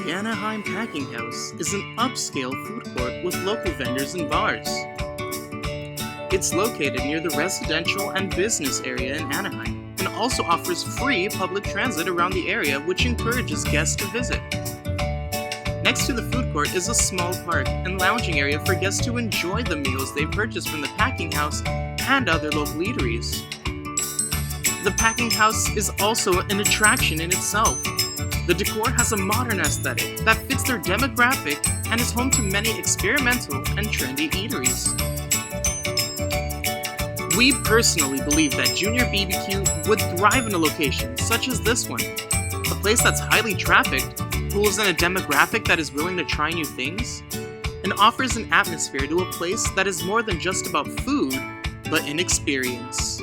The Anaheim Packing House is an upscale food court with local vendors and bars. It's located near the residential and business area in Anaheim and also offers free public transit around the area, which encourages guests to visit. Next to the food court is a small park and lounging area for guests to enjoy the meals they purchase from the packing house and other local eateries. The packing house is also an attraction in itself. The decor has a modern aesthetic that fits their demographic and is home to many experimental and trendy eateries. We personally believe that Junior BBQ would thrive in a location such as this one, a place that's highly trafficked, pulls in a demographic that is willing to try new things, and offers an atmosphere to a place that is more than just about food, but an experience.